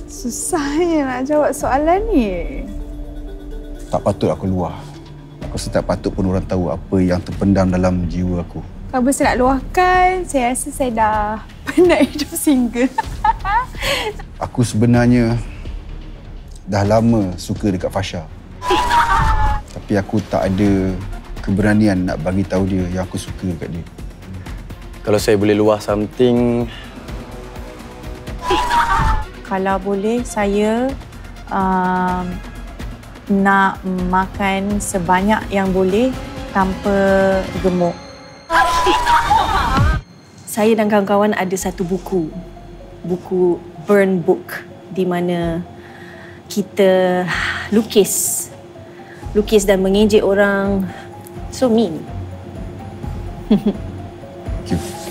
Susahnya nak jawab soalan ni. Tak patut aku luah. Aku rasa tak patut pun orang tahu apa yang terpendam dalam jiwa aku. Kalau saya nak luahkan, saya rasa saya dah penat hidup single. Aku sebenarnya dah lama suka dekat Fasha. Tapi aku tak ada keberanian nak bagi tahu dia yang aku suka dekat dia. Kalau saya boleh luah something, kalau boleh saya nak makan sebanyak yang boleh tanpa gemuk. Saya dan kawan-kawan ada satu buku burn book, di mana kita lukis dan mengejek orang. So mean. Thank you.